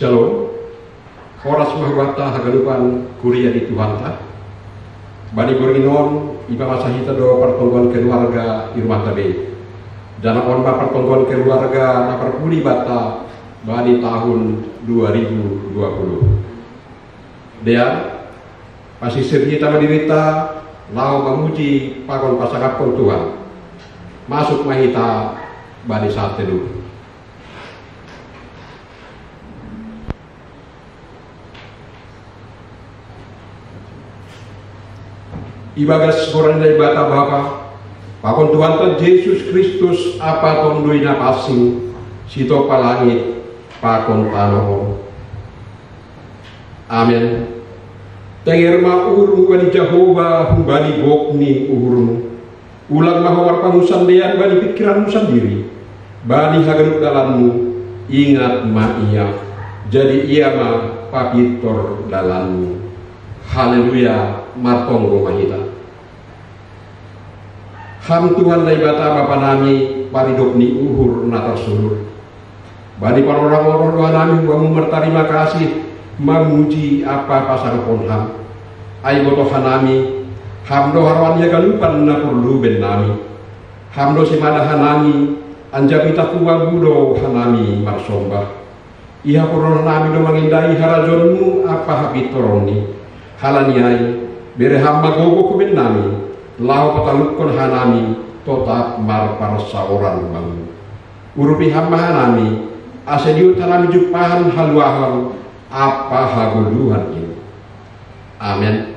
Shalom, horas mahwata hagalupan kuliah di Tuhan ta. Bani Gorinon, iba masahita do pertemuan keluarga di rumah tabe. Dan onba pertemuan keluarga na perpuli bata bani tahun 2020. Dia pasti serta menderita lau memuji pakon pasangapon Tuhan. Masuk mahita bani saat teduh. Ibagas koran dari bata bapa pakon Tuhan Tuhan Yesus Kristus apa tondoi na pasing sito palangit pakon tanoho. Amen. Tengerma uru bani Jehovah bani bokni uhurmu ulang mahawar pangusandean bani pikiranmu sendiri bani hagenuk dalammu ingat ma iya jadi ia ma papitor dalammu. Haleluya, martonggo mahita. Ham Tuhan lai bata bapa nami paridok ni uhur natar sulur. Bani parorang-orang doa nami wamu berterima kasih memuji apa pasang pon ham. Ai boto hanami ham do harwan ya galupan na perlu ben nami. Ham do simada hanami anjabita kuwa budo hanami marsombah. Iha poror nami do mangindai harajonmu apa habitoroni. Halaniai bere hamma gogo ku benami lau patalukon hanami tetap mar parsaoran bangun urupi hamma hanami asediu tanami jupahan haluahan apa haguluhan ini. Amen.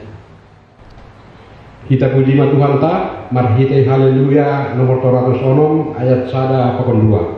Kita puji Tuhan ta marhite haleluya nomor 206 ayat 1 pokon 2.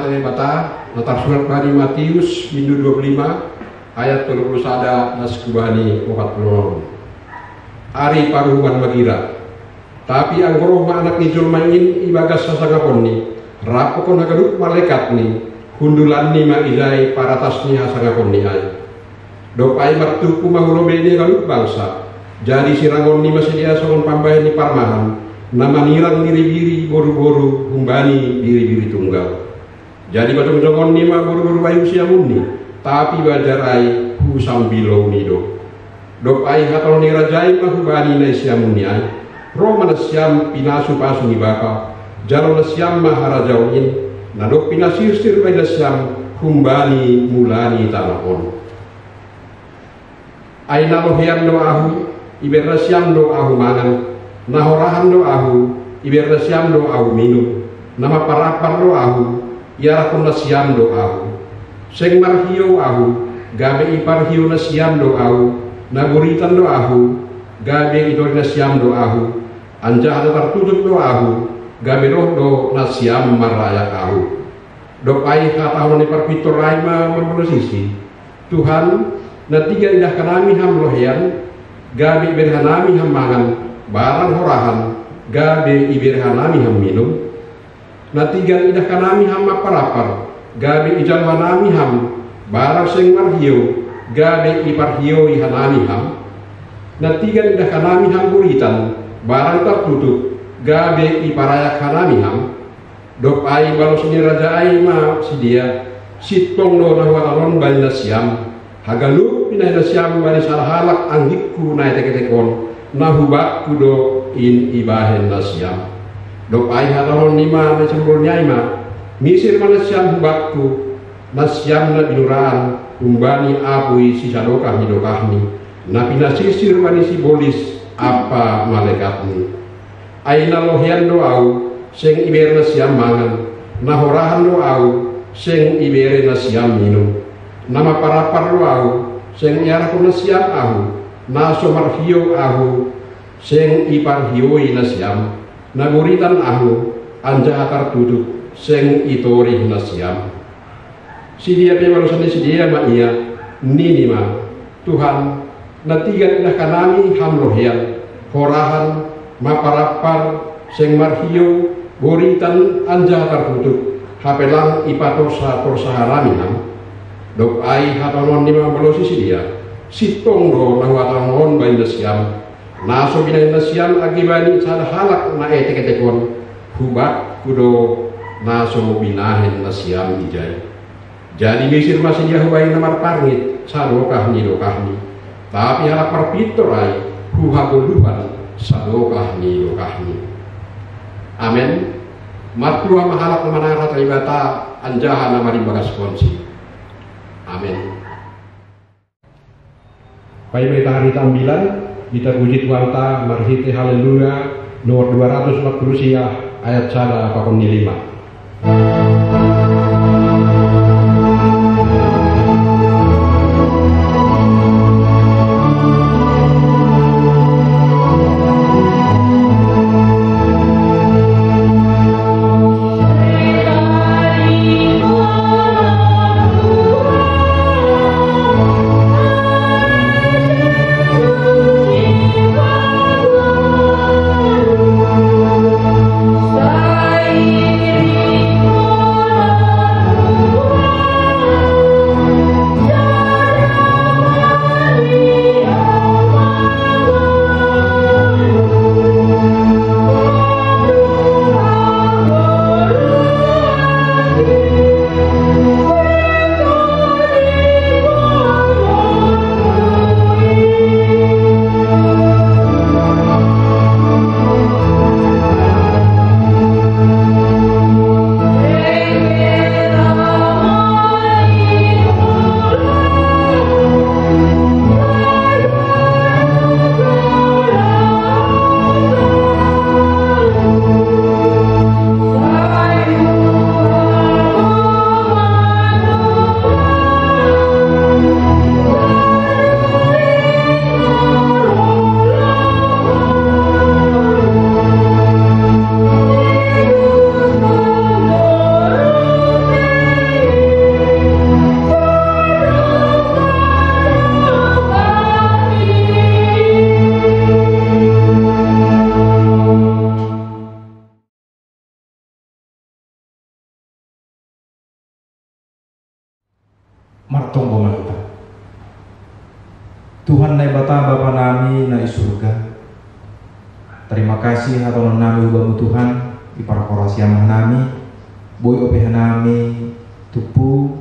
hale bata natar surat bani Matius minggu 25 ayat 21 naskubani 40. Ari paruhuman magira. Tapi ang roh anak ni julmain ibagas sasangapon ni rapokon hagaduk malaikat ni hundulan ni maizai paratas ni hasangapon ni ay. Dopai martuku mahulobe ni galuk bangsa. Jadi sirangon ni masedia songon pambayan ni parmahan. Nama nirang diri-diri boru-boru humbani diri-diri tunggal. Jadi batong jongon ni ma boru-boru bayu siamun ni. Tapi bajarai husam bilau nido. Dopai hatol ni rajai mahubani na siamun ni ay. Roma na siam pinasu pasu ni baka. Jalo na siam maharajauin. Nadok pinasirsir bay na siam humbani mulani tanahon. Ay nalohiam do ahu. Iberna siam do ahu mangan. Nahorahan do ahu. Iberna siam do ahu minum. Nama parapar do ahu. Iarakon na siam do ahu. Seng marhiyo ahu, gabe ipar hiyo na siam do ahu, naguritan do ahu, gabe idor na siam do ahu, anja ada tertutup do ahu, gabe do na siam marayak ahu. Do pai katahon ni parpitor raima membersisi. Tuhan, na tiga indah kanami ham lohian, gabe berhanami ham mangan, barang horahan, gabe iberhanami ham minum. Na tiga indah kanami ham maparapar, gabe ijal hanami ham barang seng marhiyo gabe iparhiyo hanami ham na tiga indah kanami ham buritan barang tertutup gabe iparayak hanami ham dop ai balos ni raja ai ma sidia sitpong no nahwatalon bali na siam hagalu pinay na siam bali salahalak anggikku na teke-tekon nahubat kudo in ibahen na siam dop ai hatalon nima na cembur nyaima misir mana siam hubakku nasyam na binuraan umbani apui si sadokah hidokahni na pinasisir bani si bolis apa malaikatni aina lohian doau seng iber na siam mangan nahorahan doau seng ibere na siam minum nama parapar doau seng iaraku na siam ahu naso marhiyo ahu seng ipar hioi na siam naguritan ahu anja akar tutup seng itori na siam. Si dia pewalusan si dia ma iya nini ma Tuhan natigan na kanami hamlohian horahan maparapar seng marhiyo boritan anja tertutup hapelang ipatorsa harami ham dok ai hatanon nima balosi si dia sitong do nahwatanon bayi na siam naso binay na siam agibani sada halak na etek-etekon hubat kudo naso binahen na siam ijay. Jadi misir masih dia hubain namar parngit sadokah ni dokahni. Tapi halak perpitor ay huhabuluhan sadokah ni dokahni. Amen. Matluha mahalak namanara talibata anjahan namari bagas konsi. Amen. Pai hari tambilan kita puji Tuhan ta marhite haleluya nomor 240 ayat 1 Sai martonggo maluta. Tuhan nai bata Bapa nami na surga. Terima kasih haton nami ubamu Tuhan iparkorasi amah nami boy opeh nami tupu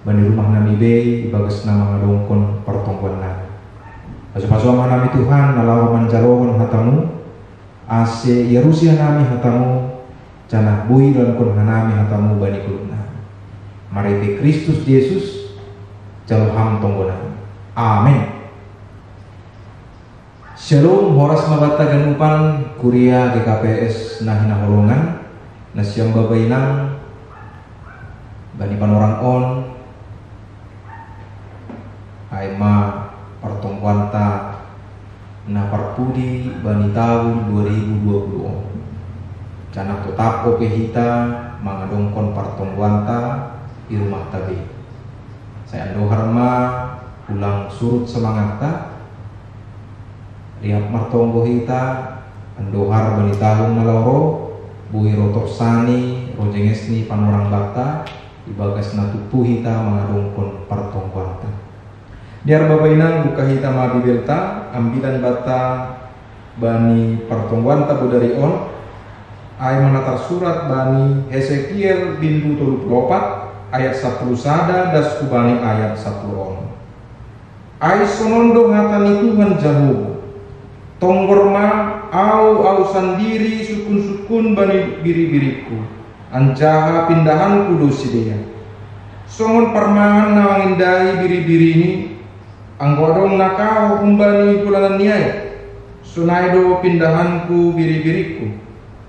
bani rumah nami be ibagas nama ngadongkon pertongguan nami. Pasu-pasu amah nami Tuhan nalawa manjalokon hatamu ase yarusia nami hatamu canah boy dan kon nami hatamu bani kulun nami. Marite Kristus Yesus jaloham tonggonan. Amin. Shalom, horas mabata ganupan kuria GKPS nahina holongan nasyam babainang bani panorang on aima pertongkuanta na parpudi bani tahun 2020 canak tetap oke hita mangadongkon pertongkuanta di rumah tabi. Saya ando harma ulang surut semangatta riap martonggo hita andohar bani tahun naloro bui rotok sani rojengesni panorang bakta ibagas natupu hita mangadongkon partongkuanta diar babainang buka hita mabibelta ambilan bata bani partongkuanta budari on ay manatar surat bani Hesekiel bintu 34 ayat 10 sada das kubani ayat 10 on ay sonondo ngatani Tuhan Jehovah Tonggorma au sandiri sukun-sukun bani biri-biriku anjaha pindahanku dosi dia songon parmangan nawangindai biri-biri ini anggodong nakau kumbani kulanan niai sunaido pindahanku biri-biriku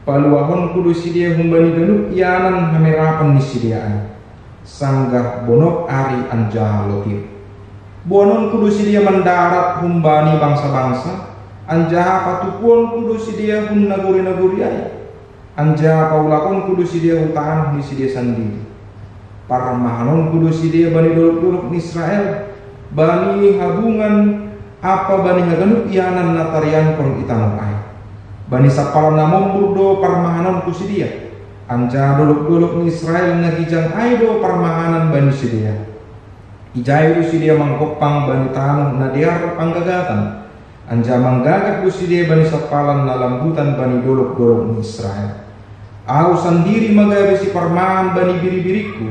paluahonku dosi dia humbani genuk ianan hamerapan nisidiaan sanggah bonok ari anjaha lotir bononku dosi dia mendarat humbani bangsa-bangsa anjaha patupuan kudu si dia hun naguri-naguri ay anjaha paulakon kudu si dia hutan ni si dia sendiri parmahanon kudu si dia bani dolok-dolok ni Israel bani habungan apa bani ngaganuk ianan natarian kon itanong ay bani sapalan namong burdo parmahanon ku si dia anjaha dolok-dolok ni Israel nagijang ay do parmahanan bani si dia ijayu si dia mangkopang bani tanong na diar panggagatan anja manggagat busi dia bani sapalan na lambutan bani dolok-dolok ni Israel. Au sendiri magabi si parmaan bani biri-biriku.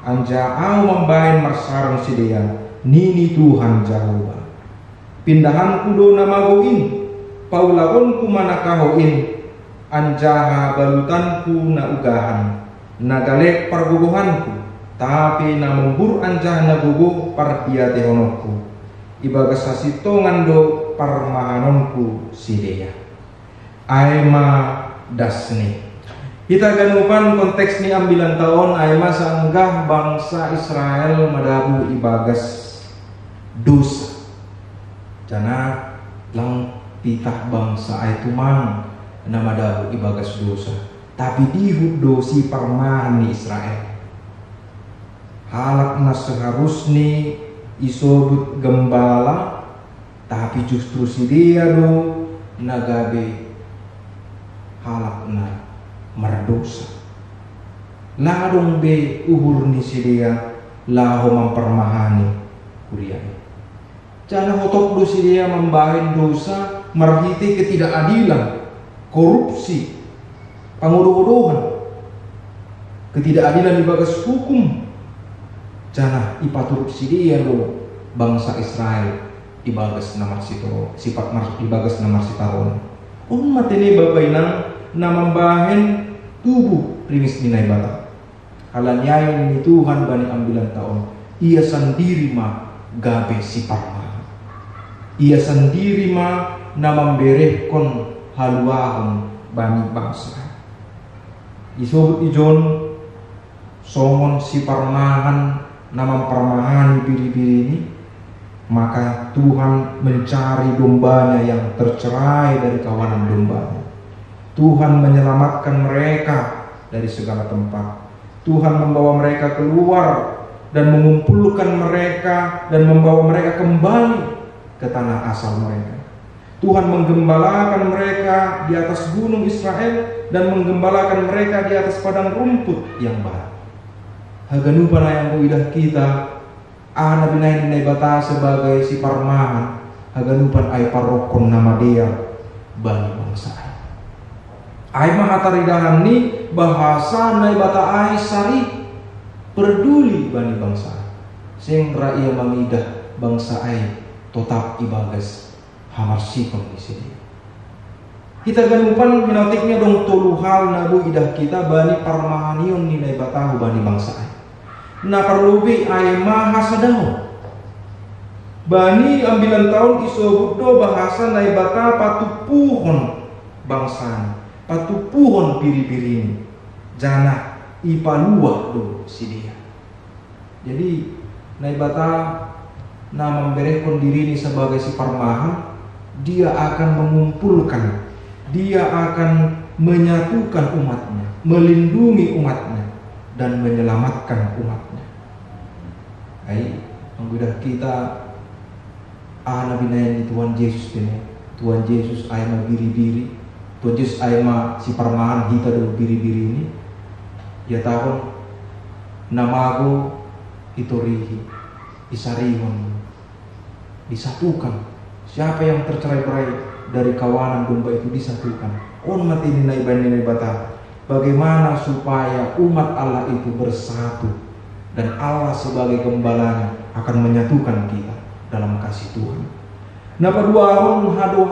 Anja au membain marsarang si dia nini Tuhan Jehovah. Pindahanku do namagoin, paulakonku manakahoin, anjaha balutanku na ugahan, nagalek parguguhanku, tapi namumbur anjaha naguguh parpiatehonokku. Ibagas sasitongan do parmahanonku sideya aima dasni kita ganupan konteks ni ambilan tahun aima sanggah bangsa Israel madabu ibagas dosa jana lang pitah bangsa itu mang na madabu ibagas dosa tapi dihud dosi parmahan ni Israel halak na seharusni isobut gembala tapi justru si dia do nagabe halakna merdosa ladong be uhur ni si dia laho mempermahani kurian jana hotok do si dia membahin dosa marhiti ketidakadilan korupsi pangodoh-odohan ketidakadilan di bagas hukum jana ipaturuk si dia do bangsa Israel ibagas namar sito sifat ibagas namar sitaron umat ini babainang namambahen tubuh primis ninay bata halanyay ni Tuhan bani ambilan taon ia sendiri ma gabe si parma ia sendiri ma namamberehkon haluahon bani bangsa isobut ijon songon si parmahan namam parmahan biri-biri ini maka Tuhan mencari dombanya yang tercerai dari kawanan dombanya. Tuhan menyelamatkan mereka dari segala tempat. Tuhan membawa mereka keluar dan mengumpulkan mereka dan membawa mereka kembali ke tanah asal mereka. Tuhan menggembalakan mereka di atas gunung Israel dan menggembalakan mereka di atas padang rumput yang barat. Haganupan yang kuidah kita Nabi nai bata sebagai si parmahan haganupan ay parokon nama dia bani bangsa ay mahataridahan ni bahasa nai bata ay sari peduli bani bangsa sing raia mangidah bangsa ay tetap ibagas hamar sikon di sini. Kita ganupan minotiknya dong tolu hal nabu idah kita bani parmahanion ni nai batahu bani bangsa ay. Na perlubi ay mahasadaw. Bani ambilan tahun isobut do bahasa nai bata patupuhon bangsa, patupuhon piri-pirini. Jana ipaluah do si dia. Jadi nai bata na memberehkan diri ini sebagai si parmahan, dia akan mengumpulkan, dia akan menyatukan umatnya, melindungi umatnya, dan menyelamatkan umatnya. Hai, menggudah kita Nabi nayan Tuhan Yesus ini, Tuhan Yesus ayama biri-biri, Tuhan Yesus ayama si parmahan kita do biri-biri ini. Dia tahu namaku itorihi, isarihon, disatukan. Siapa yang tercerai-berai dari kawanan domba itu disatukan. On mati nai bata. Bagaimana supaya umat Allah itu bersatu dan Allah sebagai gembalanya akan menyatukan kita dalam kasih Tuhan. Napa dua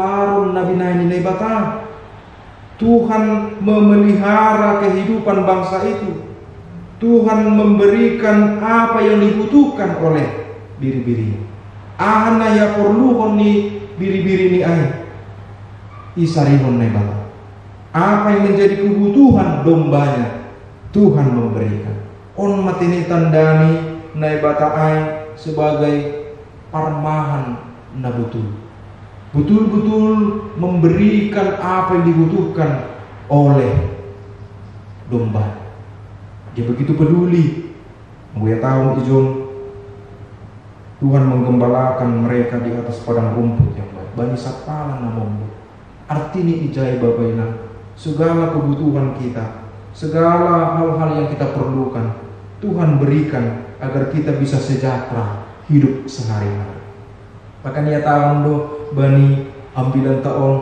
harun Nabi nai bata. Tuhan memelihara kehidupan bangsa itu. Tuhan memberikan apa yang dibutuhkan oleh biri-biri. Ahana ya perluhon ni biri-biri ni ay isarihon nai bata. Apa yang menjadi kebutuhan dombanya Tuhan memberikan. On matini tandani nai bata ay sebagai parmahan na betul-betul memberikan apa yang dibutuhkan oleh domba. Dia begitu peduli. Gue tahu ijon Tuhan menggembalakan mereka di atas padang rumput yang baik. Bani sapala namomu. Artinya ijai babaina segala kebutuhan kita, segala hal-hal yang kita perlukan Tuhan berikan agar kita bisa sejahtera hidup sehari-hari. Bahkan ia tahun do bani ambilan tahun,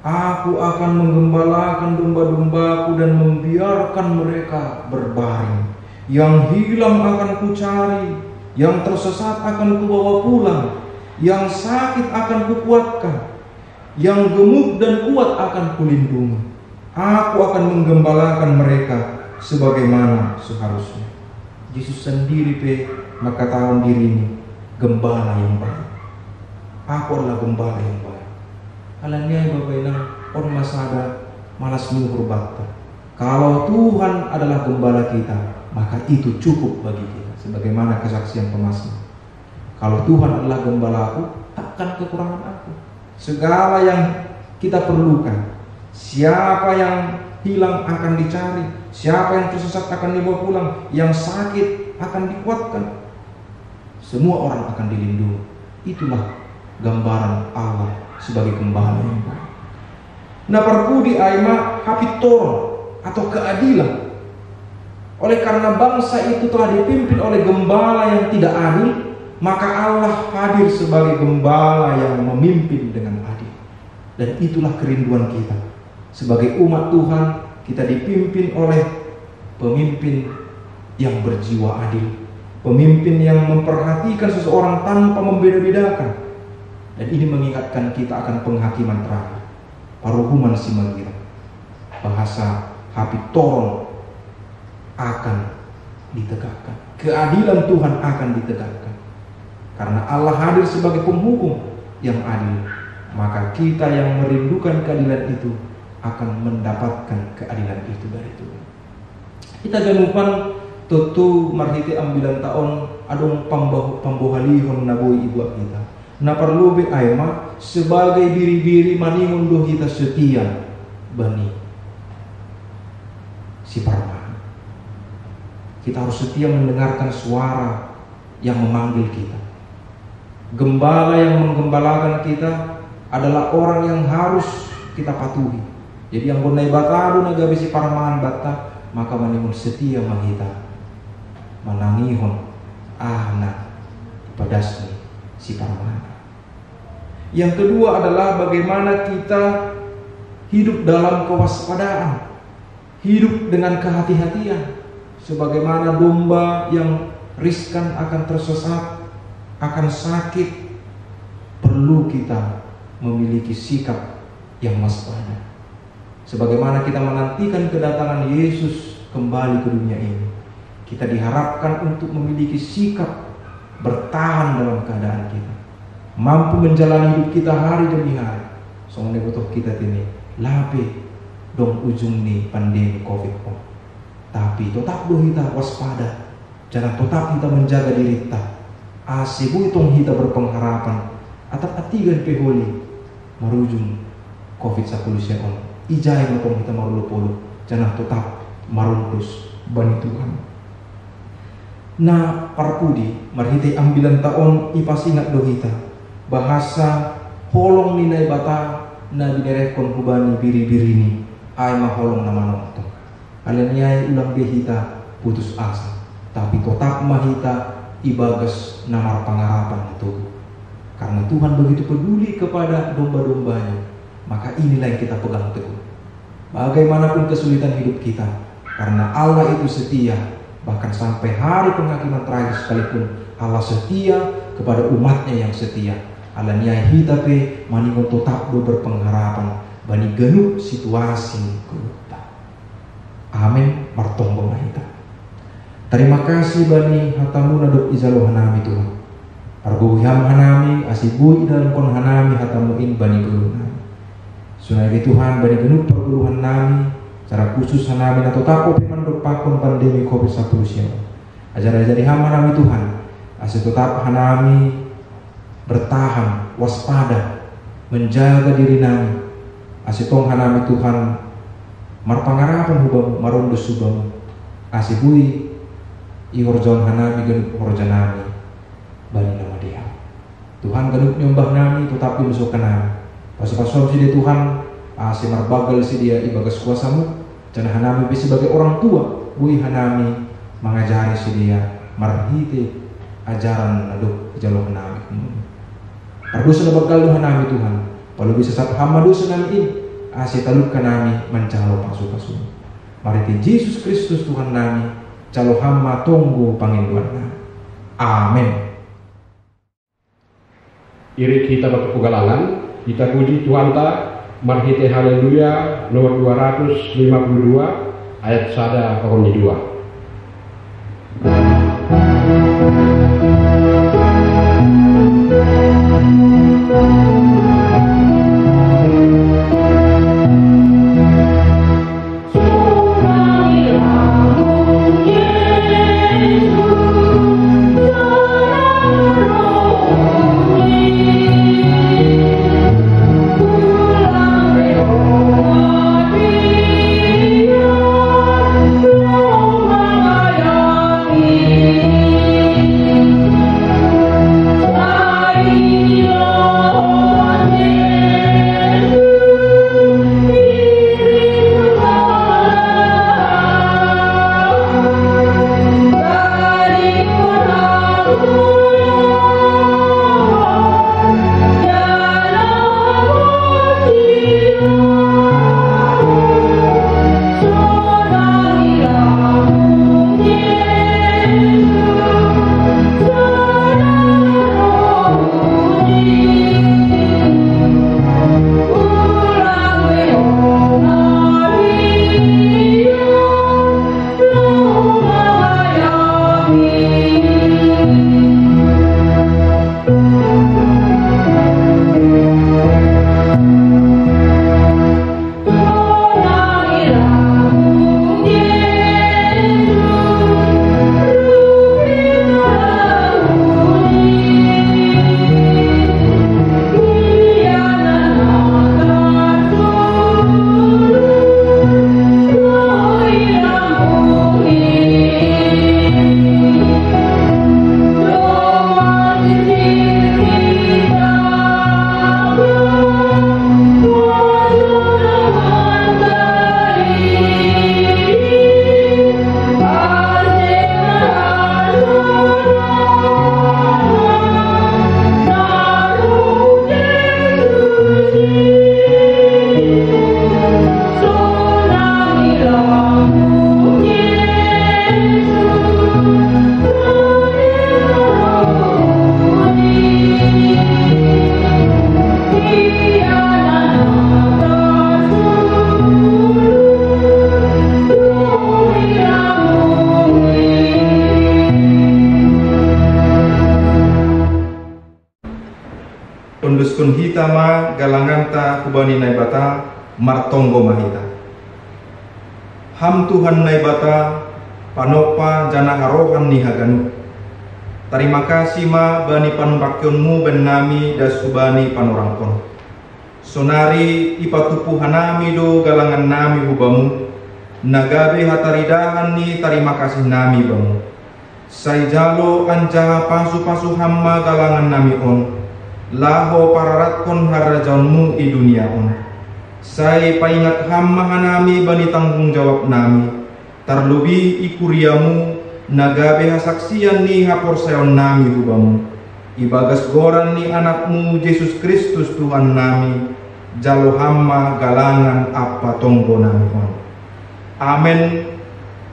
aku akan menggembalakan domba-dombaku dan membiarkan mereka berbaring. Yang hilang akan kucari, yang tersesat akan kubawa pulang, yang sakit akan kukuatkan, yang gemuk dan kuat akan kulindungi. Aku akan menggembalakan mereka sebagaimana seharusnya. Yesus sendiri maka tahun diri ini gembala yang baik. Aku adalah gembala yang baik. Alanya Bapak Inang orang masada malas nuhur bakta. Kalau Tuhan adalah gembala kita, maka itu cukup bagi kita. Sebagaimana kesaksian Thomas. Kalau Tuhan adalah gembalaku, takkan kekurangan aku. Segala yang kita perlukan, siapa yang hilang akan dicari, siapa yang tersesat akan dibawa pulang, yang sakit akan dikuatkan, semua orang akan dilindungi. Itulah gambaran Allah sebagai gembala yang baik. Nah perkudi aima hapitor atau keadilan. Oleh karena bangsa itu telah dipimpin oleh gembala yang tidak adil, maka Allah hadir sebagai gembala yang memimpin dengan adil. Dan itulah kerinduan kita. Sebagai umat Tuhan, kita dipimpin oleh pemimpin yang berjiwa adil, pemimpin yang memperhatikan seseorang tanpa membeda-bedakan. Dan ini mengingatkan kita akan penghakiman terakhir, paruhuman si mengira. Bahasa hapitorol akan ditegakkan, keadilan Tuhan akan ditegakkan. Karena Allah hadir sebagai penghukum yang adil, maka kita yang merindukan keadilan itu akan mendapatkan keadilan itu dari Tuhan. Kita ganupan tutu marhiti ambilan tahun adong pambohalihon naboi ibu kita. Na perlu be aima sebagai biri-biri maningon do kita setia bani si parma. Kita harus setia mendengarkan suara yang memanggil kita. Gembala yang menggembalakan kita adalah orang yang harus kita patuhi. Jadi yang gunai batadu nagabi si parmahan bata, maka manimun setia mahita manangihon ahna pedasni si Paramana. Yang kedua adalah bagaimana kita hidup dalam kewaspadaan, hidup dengan kehati-hatian. Sebagaimana domba yang riskan akan tersesat, akan sakit, perlu kita memiliki sikap yang waspada. Sebagaimana kita menantikan kedatangan Yesus kembali ke dunia ini, kita diharapkan untuk memiliki sikap bertahan dalam keadaan kita, mampu menjalani hidup kita hari demi hari. Soalnya butuh kita ini lape dong ujung nih pandemi COVID-19. Tapi tetap doh kita waspada, jangan tetap kita menjaga diri kita. Asibu itong kita berpengharapan atau atigan peholi marujung COVID-19 ijai matong kita marulu-pulu, jangan tetap maruntus bani Tuhan. Nah, parpudi marhite ambilan taon ipas ingat doh kita bahasa holong ninai bata na binerekon hubani biri-biri ini ay maholong nama nonton. Kalian nyai ulang dehita putus asa, tapi tetap mahita ibagas namar pangarapan itu. Karena Tuhan begitu peduli kepada domba-dombanya, maka inilah yang kita pegang teguh. Bagaimanapun kesulitan hidup kita, karena Allah itu setia, bahkan sampai hari penghakiman terakhir sekalipun Allah setia kepada umatnya yang setia. Allah nyai hita pe maningo tetap do berpengharapan bani genuk situasi kita. Amin. Martong kita. Terima kasih bani hatamu nadok izalo hanami Tuhan. Arguham hanami asibui dalam kon hanami hatamuin bani guluhan. Sunai Tuhan bani genuk perguluhan nami cara khusus hanami atau tapo pemandok pakon pandemi COVID-19. Ajar-ajar ham hanami Tuhan. Asih tetap hanami bertahan, waspada, menjaga diri nami. Asih tong hanami Tuhan marpangarapan hubamu marondo subamu. Asih bui ihorjon hanami genuk horjanami bani nama dia. Tuhan genuk nyembah nami tetapi musuh nami. Pas-pasom si dia Tuhan asih marbagal si dia ibagas kuasamu. Jangan hanami bisa sebagai orang tua bui hanami mengajari si dia marhite ajaran naduk jalo hanami. Pardusa na bagalo hanami Tuhan. Palu bisa sat hamadusa nami ini asih taluk kanami mencalo pasu-pasu. Mariti Yesus Kristus Tuhan nami calo hama tunggu panginduan nami. Amin. Iri kita berkegalangan, kita puji Tuhan ta, marhite haleluya nomor 252 ayat 1 koroni 2. Amin. sun hitama galanganta kubani naibata martonggo mahita. Ham Tuhan naibata panopa jana harohan ni haganu. Terima kasih ma bani panumpakionmu ben nami das subani panorangkon. Sonari ipatupu hanami do galangan nami hubamu. Nagabe hataridahan ni terima kasih nami bamu. Sai jalo anjaha pasu-pasu hamma galangan nami on. Laho pararatkon harajaunmu i dunia on. Sai paingat hamma hanami bani tanggung jawab nami. Terlebih ikuriamu nagabe hasaksian ni hapor sayon nami hubamu. Ibagas goran ni anakmu Yesus Kristus Tuhan nami. Jalo hamma galangan apa tonggo nami on. Amen.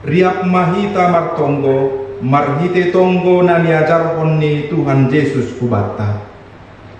Riap mahita martonggo, marhite tonggo na niajarhon ni Tuhan Yesus kubata.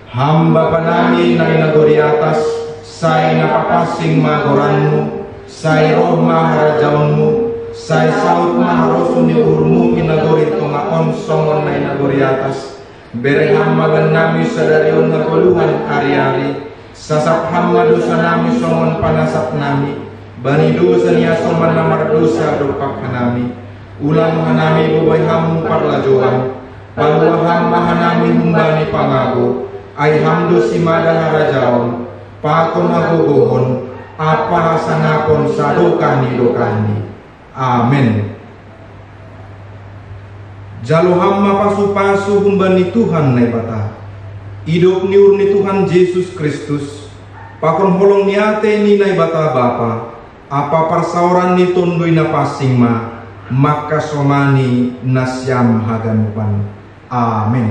Hamba panami na inagori atas, say napapasing magoranmu, say roh maharajaunmu, say saut maharosun ni urmu inagori tungaon songon na inagori atas. Bere hamba ganami sadarion na kuluhan ari-ari, sasap hamba dosa nami songon panasap nami. Bani dosa niya soman namar dosa dopak hanami. Ulang hanami buboy hamu parlajuan. Paluaham mahanami humbani pangago. Ay hamdo si mada harajaon. Pakon hagogohon. Apa hasanapon sa dokani. Amen. Jalo hamma pasu-pasu humbani Tuhan naibata. Hidup niur ni Tuhan Yesus Kristus. Pakon holong niate ni naibata Bapa. Apa persauran ni tundui na pasing ma, maka somani nasyam haganupan. Amin.